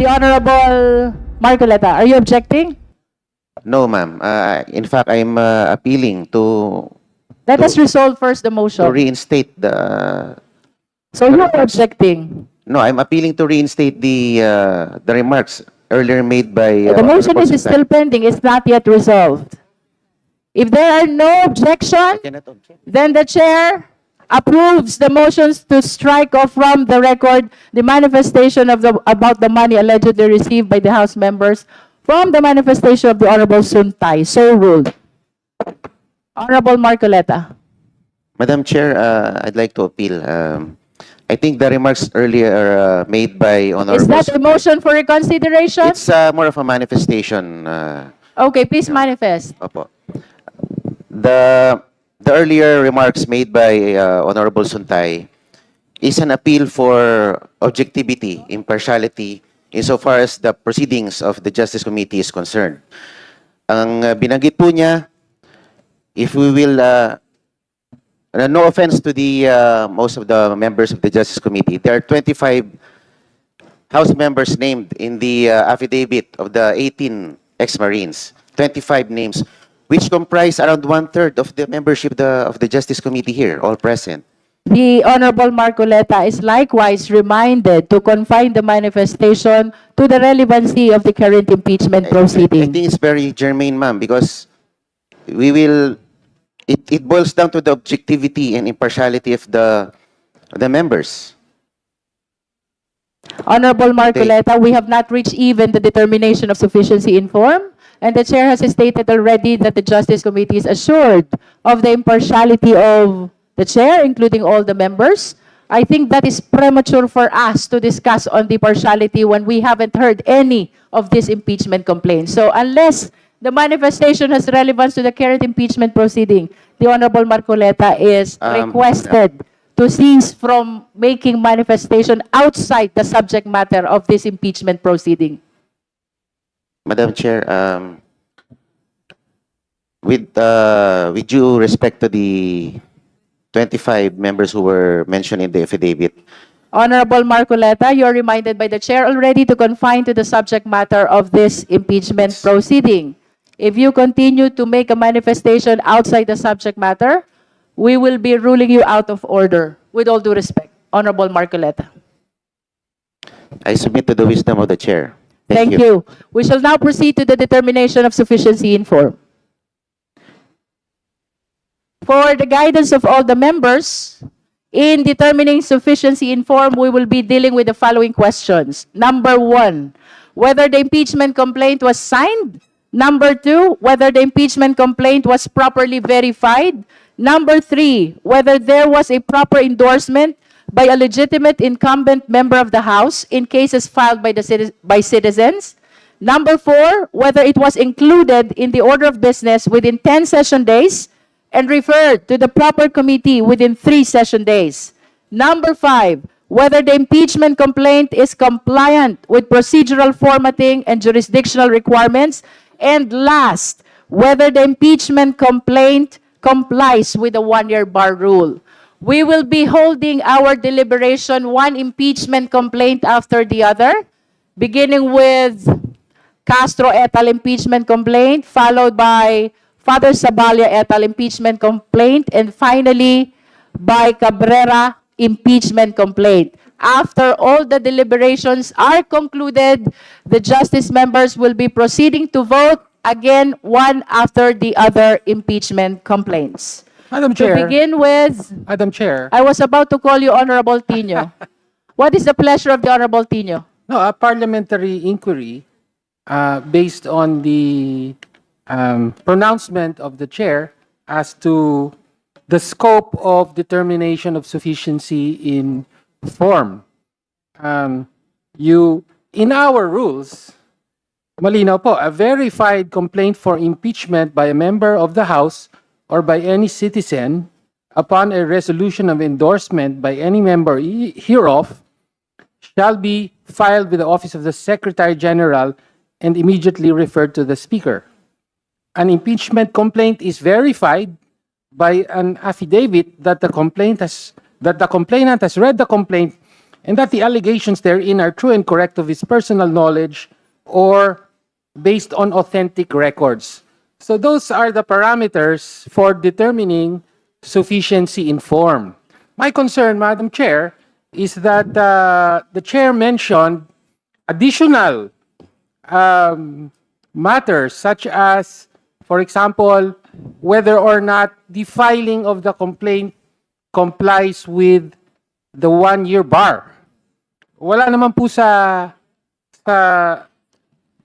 The Honorable Marcoleta, are you objecting? No, ma'am. In fact, I'm appealing to Let us resolve first the motion. reinstate the. So you are objecting. No, I'm appealing to reinstate the remarks earlier made by. The motion Honorable is Santana. still pending. It's not yet resolved. If there are no objection, Cannot object. then the chair approves the motions to strike off from the record the manifestation of about the money allegedly received by the House members from the manifestation of the Honorable Suntay. So ruled. Honorable Marcoleta. Madam Chair, I'd like to appeal. I think the remarks earlier made by Honorable. Is that a motion for reconsideration? It's more of a manifestation. Okay, please manifest. Opo. The earlier remarks made by Honorable Suntay is an appeal for objectivity, impartiality, insofar as the proceedings of the Justice Committee is concerned. Ang binanggit po niya, if we will, no offense to the most of the members of the Justice Committee, there are 25 House members named in the affidavit of the 18 ex-Marines, 25 names, which comprise around 1/3 of the membership of the Justice Committee here, all present. The Honorable Marcoleta is likewise reminded to confine the manifestation to the relevancy of the current impeachment I proceeding. think it's very germane, ma'am, because we will, it boils down to the objectivity and impartiality of the members. Honorable Marcoleta, we have not reached even the determination of sufficiency in form, and the chair has stated already that the Justice Committee is assured of the impartiality of the chair, including all the members. I think that is premature for us to discuss on the partiality when we haven't heard any of these impeachment complaints. So unless the manifestation has relevance to the current impeachment proceeding, the Honorable Marcoleta is requested to cease from making manifestation outside the subject matter of this impeachment proceeding. Madam Chair, with due respect to the 25 members who were mentioned in the affidavit, Honorable Marcoleta, you are reminded by the chair already to confine to the subject matter of this impeachment proceeding. If you continue to make a manifestation outside the subject matter, we will be ruling you out of order. With all due respect, Honorable Marcoleta. I submit to the wisdom of the chair. Thank you. We shall now proceed to the determination of sufficiency in form. For the guidance of all the members, in determining sufficiency in form, we will be dealing with the following questions. Number 1, whether the impeachment complaint was signed. Number 2, whether the impeachment complaint was properly verified. Number 3, whether there was a proper endorsement by a legitimate incumbent member of the House in cases filed by citizens. Number 4, whether it was included in the order of business within 10 session days and referred to the proper committee within 3 session days. Number 5, whether the impeachment complaint is compliant with procedural formatting and jurisdictional requirements. And last, whether the impeachment complaint complies with the 1-year bar rule. We will be holding our deliberation one impeachment complaint after the other, beginning with Castro et al. Impeachment complaint, followed by Father Sabalia et al. Impeachment complaint, and finally by Cabrera impeachment complaint. After all the deliberations are concluded, the justice members will be proceeding to vote again one after the other impeachment complaints. Madam To Chair, begin with, Madam Chair, I was about to call you Honorable Tino. What is the pleasure of the Honorable Tino? no, a parliamentary inquiry based on the pronouncement of the chair as to the scope of determination of sufficiency in form. In our rules, malinaw po, a verified complaint for impeachment by a member of the House or by any citizen upon a resolution of endorsement by any member hereof shall be filed with the office of the Secretary General and immediately referred to the Speaker. An impeachment complaint is verified by an affidavit that the complainant has read the complaint and that the allegations therein are true and correct of his personal knowledge or based on authentic records. So those are the parameters for determining sufficiency in form. My concern, Madam Chair, is that the Chair mentioned additional matters such as, for example, whether or not the filing of the complaint complies with the 1-year bar. Wala naman po sa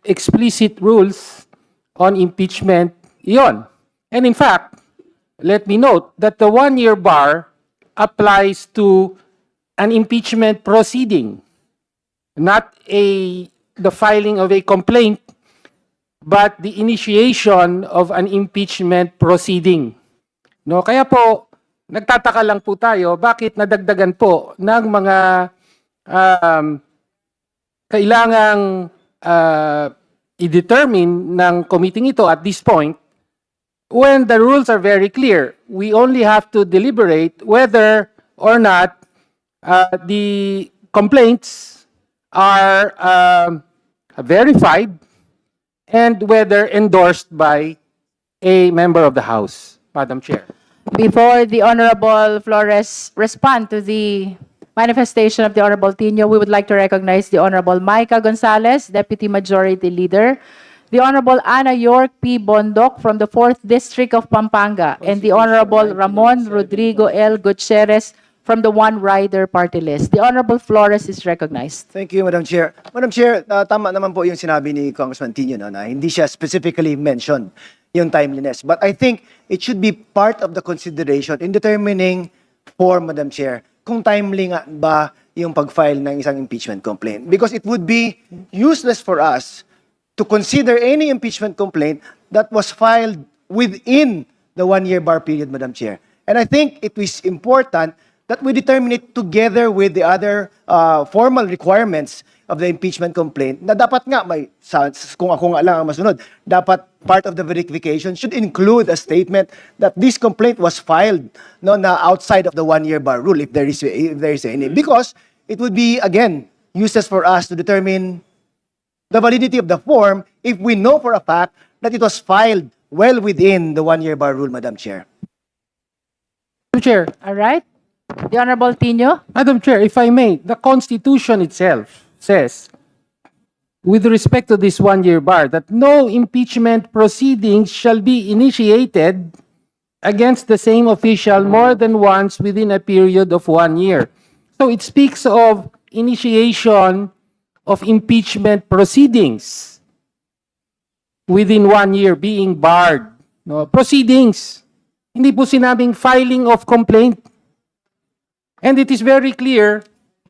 explicit rules on impeachment iyon. And in fact, let me note that the 1-year bar applies to an impeachment proceeding, not the filing of a complaint, but the initiation of an impeachment proceeding. No, kaya po nagtataka lang po tayo bakit nadagdagan po ng mga kailangang i-determine ng committee ito at this point when the rules are very clear. We only have to deliberate whether or not the complaints are verified and whether endorsed by a member of the House, Madam Chair. Before the Honorable Flores respond to the manifestation of the Honorable Tino, we would like to recognize the Honorable Micah Gonzalez, Deputy Majority Leader, the Honorable Ana York P. Bondoc from the 4th District of Pampanga, and the Honorable Ramon Rodrigo L. Gutierrez from the One Rider Party List. The Honorable Flores is recognized. Thank you, Madam Chair. Madam Chair, tama naman po yung sinabi ni Congressman Tino na hindi siya specifically mentioned yung timeliness. But I think it should be part of the consideration in determining form, Madam Chair, kung timely nga ba yung pag-file ng isang impeachment complaint. Because it would be useless for us to consider any impeachment complaint that was filed within the 1-year bar period, Madam Chair. And I think it is important that we determine it together with the other formal requirements of the impeachment complaint na dapat nga may, kung ako nga lang ang masunod, dapat part of the verification should include a statement that this complaint was filed na outside of the 1-year bar rule if there is any. Because it would be, again, useless for us to determine the validity of the form if we know for a fact that it was filed well within the 1-year bar rule, Madam Chair. Madam Chair, All right? The Honorable Tino? Madam Chair, if I may, the Constitution itself says, with respect to this 1-year bar, that no impeachment proceedings shall be initiated against the same official more than once within a period of 1 year. So it speaks of initiation of impeachment proceedings within 1 year being barred. No? Proceedings. Hindi po sinabing filing of complaint. And it is very clear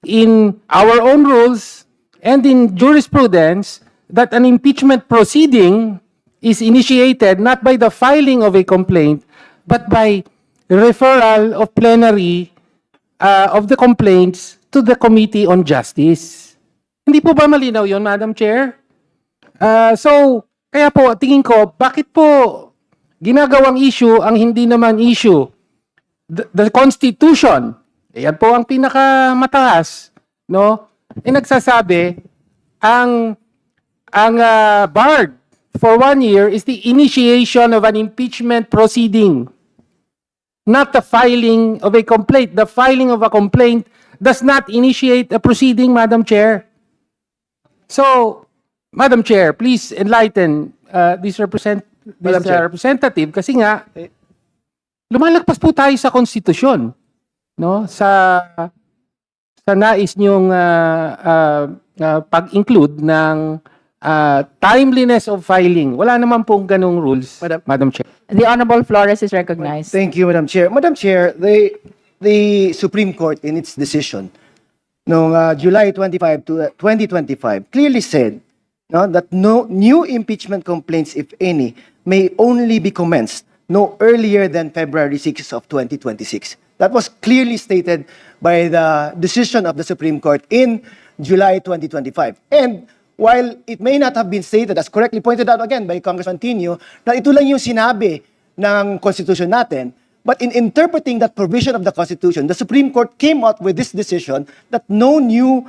in our own rules and in jurisprudence that an impeachment proceeding is initiated not by the filing of a complaint, but by referral of plenary of the complaints to the Committee on Justice. Hindi po ba malinaw yon, Madam Chair? So, kaya po, tingin ko, bakit po ginagawang issue ang hindi naman issue? The Constitution, yan po ang pinakamataas, no? Nagsasabi, ang barred for 1 year is the initiation of an impeachment proceeding, not the filing of a complaint. The filing of a complaint does not initiate a proceeding, Madam Chair. So, Madam Chair, please enlighten this Madam Chair. representative kasi nga, lumalagpas po tayo sa konstitusyon, no? Sa nais niyong pag-include ng timeliness of filing. Wala naman pong ganong rules, Madam Chair. The Honorable Flores is recognized. Thank you, Madam Chair. Madam Chair, the Supreme Court in its decision noong July 25 to 2025 clearly said that no new impeachment complaints, if any, may only be commenced no earlier than February 6 of 2026. That was clearly stated by the decision of the Supreme Court in July 2025. And while it may not have been stated, as correctly pointed out again by Congressman Tino, na ito lang yung sinabi ng Constitution natin, But in interpreting that provision of the Constitution, the Supreme Court came out with this decision that no new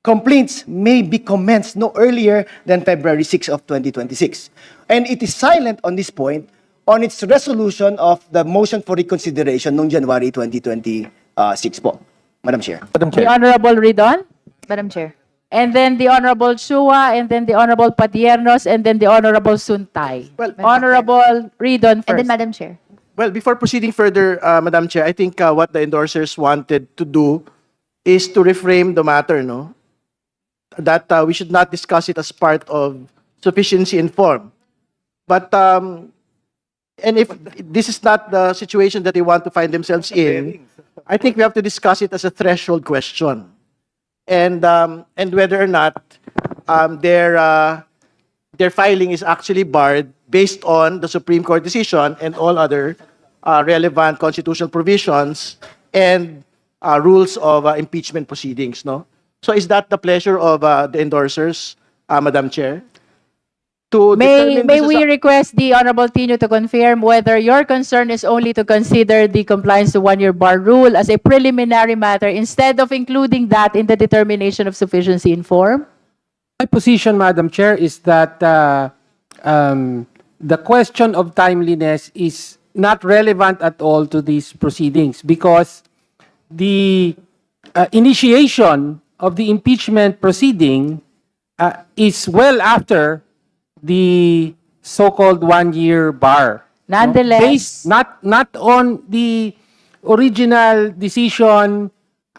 complaints may be commenced no earlier than February 6 of 2026. And it is silent on this point on its resolution of the motion for reconsideration noong January 2026 po, Madam Chair. The Honorable Ridon, Madam Chair. and then the Honorable Chua, and then the Honorable Padiernos, and then the Honorable Suntay. Well, Honorable Ridon And then first. Madam Chair. Well, before proceeding further, Madam Chair, I think what the endorsers wanted to do is to reframe the matter, no? That we should not discuss it as part of sufficiency in form. But, and if this is not the situation that they want to find themselves in, I think we have to discuss it as a threshold question. And whether or not their filing is actually barred based on the Supreme Court decision and all other relevant constitutional provisions and rules of impeachment proceedings, no? So is that the pleasure of the endorsers, Madam Chair? To May determine this as we a- request the Honorable Tino to confirm whether your concern is only to consider the compliance to one-year bar rule as a preliminary matter instead of including that in the determination of sufficiency in form? My position, Madam Chair, is that the question of timeliness is not relevant at all to these proceedings because the initiation of the impeachment proceeding is well after the so-called one-year bar. no? Nonetheless- Based not on the original decision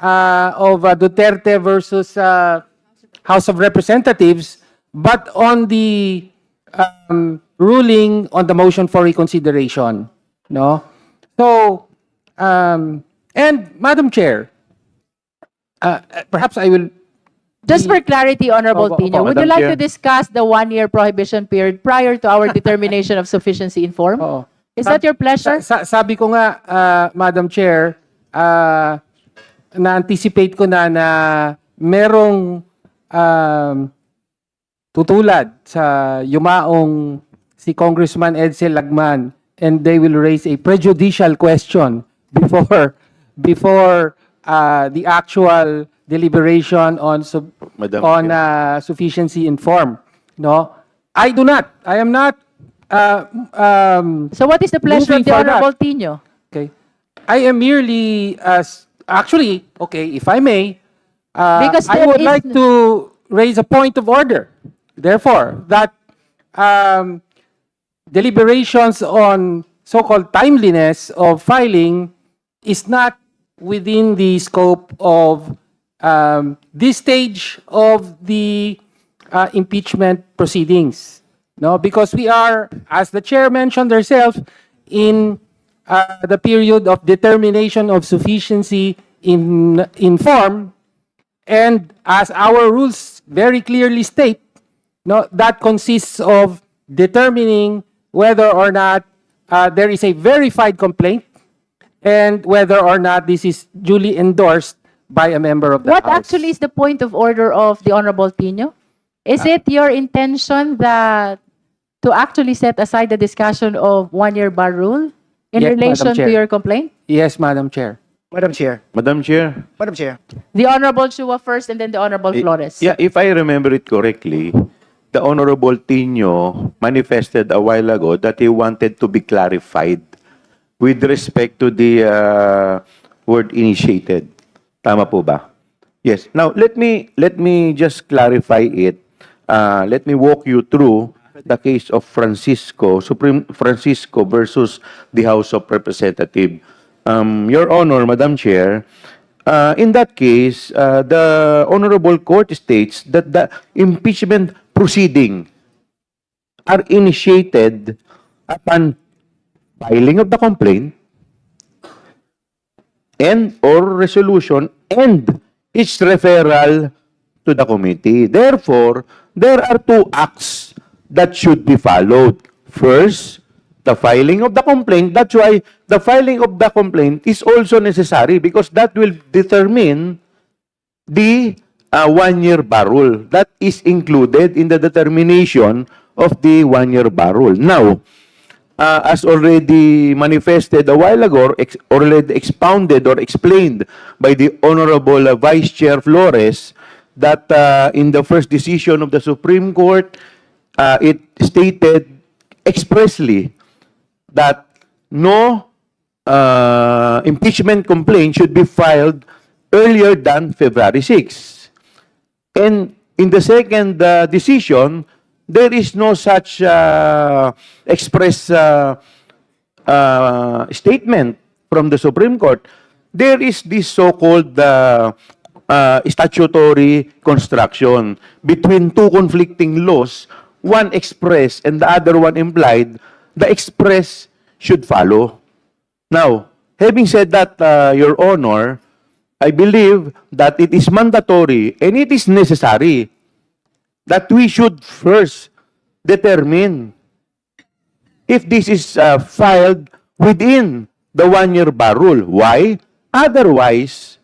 of Duterte versus House of Representatives, but on the ruling on the motion for reconsideration. No? So, and Madam Chair, perhaps I will. Just for clarity, Honorable Opo, Tino, opo, would you Madam like Chair. to discuss the one-year prohibition period prior to our determination of sufficiency in form? Oo. Is that your pleasure? Sabi ko nga, Madam Chair, na-anticipate ko na merong tutulad sa yumaong si Congressman Edsel Lagman, and they will raise a prejudicial question before the actual deliberation on Madam sufficiency in form. No, I do not. I am not. So what is the pleasure of Moving the for that. Honorable Tino? Okay, I am merely actually okay. If I may, Because I there would is like to raise a point of order. Therefore, that deliberations on so-called timeliness of filing is not within the scope of this stage of the impeachment proceedings. No, because we are, as the chair mentioned herself, in the period of determination of sufficiency in form, and as our rules very clearly state, no, that consists of determining whether or not there is a verified complaint and whether or not this is duly endorsed by a member of the What House. actually is the point of order of the Honorable Tino? Is it your intention that to actually set aside the discussion of one-year bar rule in Yes, Madam relation to Chair. your complaint? Yes, Madam Chair. Madam Chair. Madam Chair. Madam Chair. The Honorable Chua first and then the Honorable Flores. Yeah, if I remember it correctly, the Honorable Tino manifested a while ago that he wanted to be clarified with respect to the word initiated. Tama po ba? Yes. Now, let me just clarify it. Let me walk you through the case of Supreme Francisco versus the House of Representatives. Your Honor, Madam Chair, in that case, the Honorable Court states that the impeachment proceeding are initiated upon filing of the complaint and or resolution and its referral to the committee. Therefore, there are two acts that should be followed. First, the filing of the complaint. That's why the filing of the complaint is also necessary because that will determine the one-year bar rule. That is included in the determination of the one-year bar rule. Now, as already manifested a while ago, already expounded or explained by the Honorable Vice Chair Flores, that in the first decision of the Supreme Court, it stated expressly that no impeachment complaint should be filed earlier than February 6. And in the second decision, there is no such express statement from the Supreme Court. There is this so-called statutory construction between two conflicting laws, one express and the other one implied. The express should follow. Now, having said that, Your Honor, I believe that it is mandatory and it is necessary that we should first determine if this is filed within the one-year bar rule. Why? Otherwise,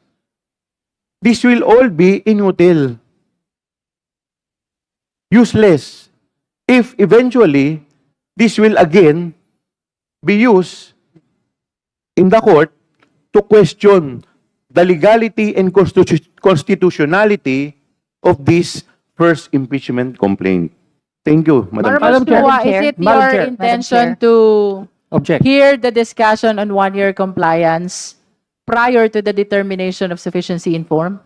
this will all be inutile, useless, if eventually this will again be used in the court to question the legality and constitutionality of this first impeachment complaint. Thank you, Madam Chair. Honorable Chair. Chua, is it Madam your Chair. intention Madam to Object. hear the discussion on one-year compliance prior to the determination of sufficiency in form?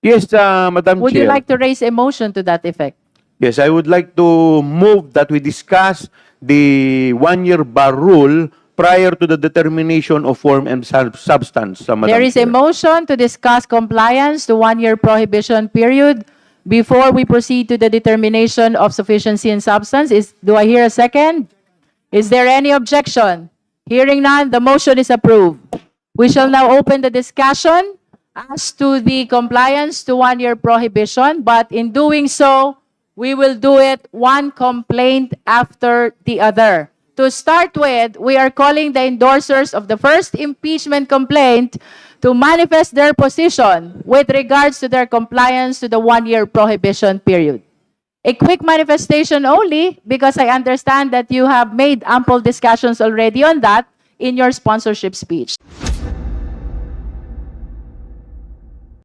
Yes, Madam Would Chair. you like to raise a motion to that effect? Yes, I would like to move that we discuss the one-year bar rule prior to the determination of form and substance, Madam There is a Chair. motion to discuss compliance to one-year prohibition period before we proceed to the determination of sufficiency in substance. Do I hear a second? Is there any objection? Hearing none, the motion is approved. We shall now open the discussion as to the compliance to one-year prohibition, but in doing so, we will do it one complaint after the other. To start with, we are calling the endorsers of the first impeachment complaint to manifest their position with regards to their compliance to the one-year prohibition period. A quick manifestation only, because I understand that you have made ample discussions already on that in your sponsorship speech.